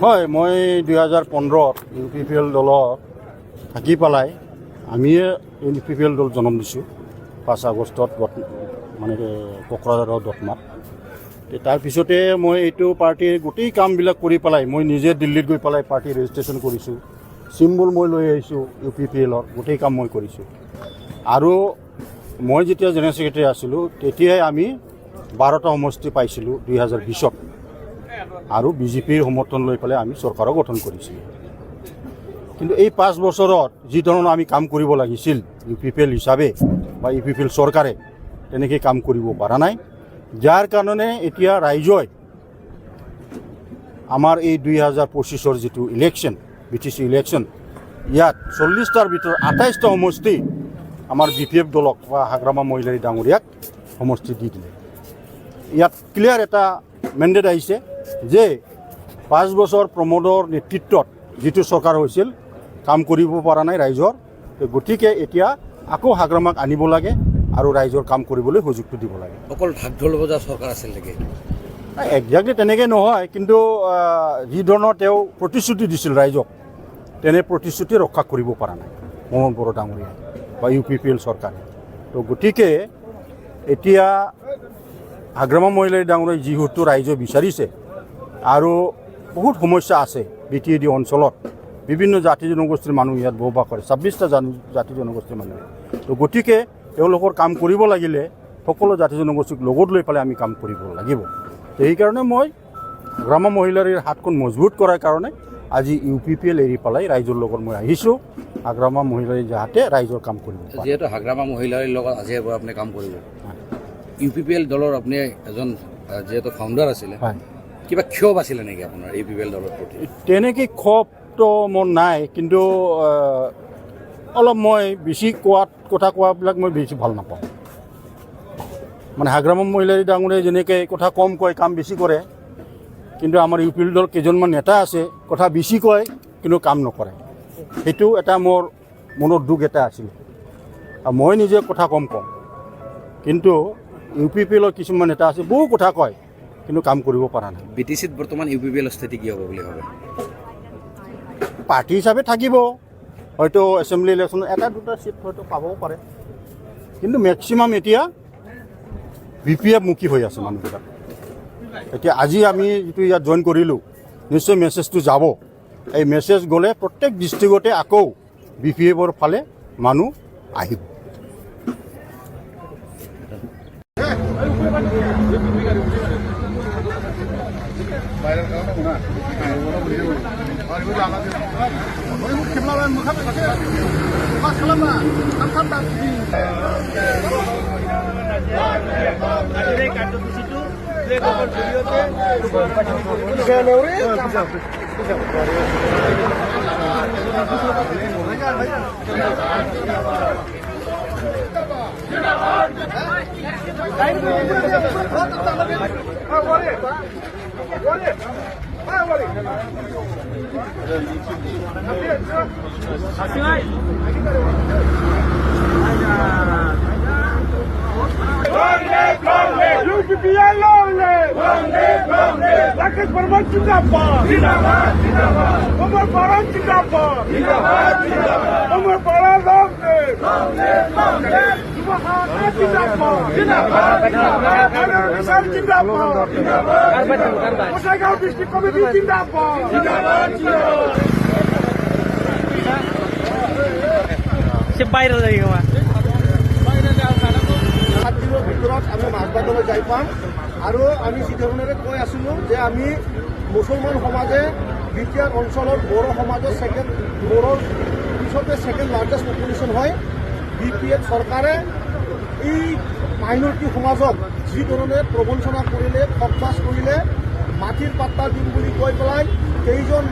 হয়, মই 2015 UPPL দলত থাকি পেলাই আমিয়ে UPPL দল জন্ম দিছোঁ 5 আগষ্টত মানে কোকৰাঝাৰৰ দতমাত। তাৰপিছতে মই এইটো পাৰ্টিৰ গোটেই কামবিলাক কৰি পেলাই মই নিজে দিল্লীত গৈ পেলাই পাৰ্টি ৰেজিষ্ট্ৰেশ্যন কৰিছোঁ, চিম্বল মই লৈ আহিছোঁ UPPLৰ গোটেই কাম মই কৰিছোঁ। আৰু মই যেতিয়া জেনেৰেল ছেক্ৰেটাৰী আছিলোঁ তেতিয়াই আমি 12টা সমষ্টি পাইছিলোঁ 2020ত, আৰু বিজেপিৰ সমৰ্থন লৈ পেলাই আমি চৰকাৰো গঠন কৰিছিলোঁ। কিন্তু এই 5 বছৰত যি ধৰণৰ আমি কাম কৰিব লাগিছিল UPPL হিচাপে বা UPPL চৰকাৰে তেনেকৈ কাম কৰিব পৰা নাই, যাৰ কাৰণে এতিয়া ৰাইজই আমাৰ এই 2025ৰ যিটো ইলেকশ্যন BTC ইলেকশ্যন, ইয়াত 40টাৰ ভিতৰত 28টা সমষ্টি আমাৰ BPF দলক বা হাগ্ৰামা মহিলাৰী ডাঙৰীয়াক সমষ্টি দি দিলে। ইয়াত ক্লিয়াৰ এটা মেণ্ডেট আহিছে যে 5 বছৰ প্ৰমোদৰ নেতৃত্বত যিটো চৰকাৰ হৈছিল কাম কৰিব পৰা নাই ৰাইজৰ, গতিকে এতিয়া আকৌ হাগ্ৰামাক আনিব লাগে আৰু ৰাইজৰ কাম কৰিবলৈ সুযোগটো দিব লাগে। অকল ঢাক ঢোল বজা চৰকাৰ আছিল নেকি? একজেক্টলি তেনেকৈ নহয়, কিন্তু যি ধৰণৰ তেওঁ প্ৰতিশ্ৰুতি দিছিল ৰাইজক, তেনে প্ৰতিশ্ৰুতি ৰক্ষা কৰিব পৰা নাই মোহন বড়ো ডাঙৰীয়াই বা UPPL চৰকাৰে। তো গতিকে এতিয়া হাগ্ৰামা মহিলাৰী ডাঙৰীয়াই যিহেতু ৰাইজে বিচাৰিছে আৰু বহুত সমস্যা আছে BTAD অঞ্চলত, বিভিন্ন জাতি জনগোষ্ঠীৰ মানুহ ইয়াত বসবাস কৰে, 26টা জাতি জনগোষ্ঠীৰ মানুহে। তো গতিকে তেওঁলোকৰ কাম কৰিব লাগিলে সকলো জাতি জনগোষ্ঠীক লগত লৈ পেলাই আমি কাম কৰিব লাগিব। সেইকাৰণে মই হাগ্ৰামা মহিলাৰীৰ হাতখন মজবুত কৰাৰ কাৰণে আজি UPPL এৰি পেলাই ৰাইজৰ লগত মই আহিছোঁ, হাগ্ৰামা মহিলাৰী যাতে ৰাইজৰ কাম কৰিব। যিহেতু হাগ্ৰামা মহিলাৰীৰ লগত আজিৰ পৰা আপুনি কাম কৰিব, UPPL দলৰ আপুনি এজন যিহেতু ফাউণ্ডাৰ আছিলে, কিবা ক্ষোভ আছিলে নেকি আপোনাৰ UPPL দলৰ প্ৰতি? তেনেকৈ ক্ষোভটো মোৰ নাই, কিন্তু অলপ মই বেছি কথা কোৱাবিলাক মই বেছি ভাল নাপাওঁ। মানে হাগ্ৰামা মহিলাৰী ডাঙৰীয়াই যেনেকৈ কথা কম কয় কাম বেছি কৰে, কিন্তু আমাৰ UPPL দল কেইজনমান নেতা আছে কথা বেছি কয় কিন্তু কাম নকৰে। সেইটো এটা মোৰ মনৰ দুখ এটা আছিলে। মই নিজে কথা কম কওঁ, কিন্তু UPPLৰ কিছুমান নেতা আছে বহু কথা কয় কিন্তু কাম কৰিব পৰা নাই। BTCত বৰ্তমান UPPLৰ স্থিতি কি হ'ব বুলি ভাবে? পাৰ্টি হিচাপে থাকিব, হয়তো এছেম্বলি ইলেকশ্যনত 1-2টা চিট হয়তো পাবও পাৰে, কিন্তু মেক্সিমাম এতিয়া BPF মুখী হৈ আছে মানুহবিলাক। এতিয়া আজি আমি যিটো ইয়াত জইন কৰিলোঁ, নিশ্চয় মেছেজটো যাব। এই মেছেজ গ'লে প্ৰত্যেক ডিষ্ট্ৰিক্টতে আকৌ BPFৰ ফালে মানুহ আহিব। Rakesh Parman Zindabad, Zindabad, Zindabad. Omar Farhan Zindabad, Zindabad, Zindabad. Omar Farhan Longlev, Longlev, Longlev. Subhana Zindabad, Zindabad, Zindabad. Anwar Misal Zindabad, Zindabad. Bosaigaon District Committee Zindabad, Zindabad, Zindabad. সে বাইরে যাই গা ভিতৰত আমি মাজবাটলৈ যাই পাম। আৰু আমি যি ধৰণেৰে কৈ আছিলোঁ যে আমি মুছলমান সমাজে বিটিআৰ অঞ্চলৰ বড়ো সমাজৰ বড়োৰ পিছতে ছেকেণ্ড লাৰ্জেষ্ট পপুলেশ্যন হয়। BPF চৰকাৰে এই মাইনৰিটি সমাজক যি ধৰণে প্ৰবঞ্চনা কৰিলে, ঠগবাজ কৰিলে, মাটিৰ পাট্টা দিম বুলি কৈ পেলাই কেইজন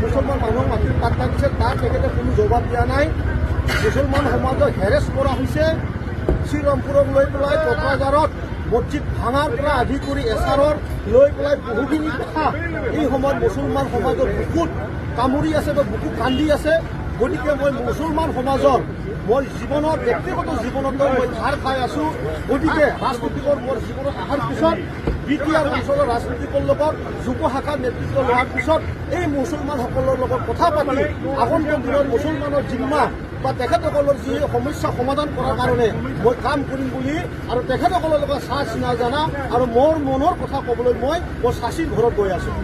মুছলমান মানুহক মাটিৰ পাট্টা দিছে, তাক তেখেতে কোনো জবাব দিয়া নাই। মুছলমান সমাজক হেৰেছ কৰা হৈছে। শ্ৰীৰামপুৰক লৈ পেলাই কোকৰাঝাৰত মছজিদ ভাঙাৰ পৰা আদি কৰি এছাৰৰ লৈ পেলাই বহুখিনি কথা এই সময়ত মুছলমান সমাজৰ বুকুত কামুৰি আছে বা বুকু কান্দি আছে। গতিকে মই মুছলমান সমাজৰ মই জীৱনত ব্যক্তিগত জীৱনতো মই ধাৰ খাই আছোঁ। গতিকে ৰাষ্ট্ৰপতি ৰাজনীতিকৰ মোৰ জীৱনত অহাৰ পিছত বিটিআৰ অঞ্চলৰ ৰাজনীতিকৰ লগত যুৱ শাখাৰ নেতৃত্ব লোৱাৰ পিছত এই মুছলমানসকলৰ লগত কথা পাতি আগন্তুক দিনত মুছলমানৰ জিম্মা বা তেখেতসকলৰ যি সমস্যা সমাধান কৰাৰ কাৰণে মই কাম কৰিম বুলি আৰু তেখেতসকলৰ লগত চাহ চিনা জানা আৰু মোৰ মনৰ কথা ক'বলৈ মই চাচীৰ ঘৰত গৈ আছোঁ।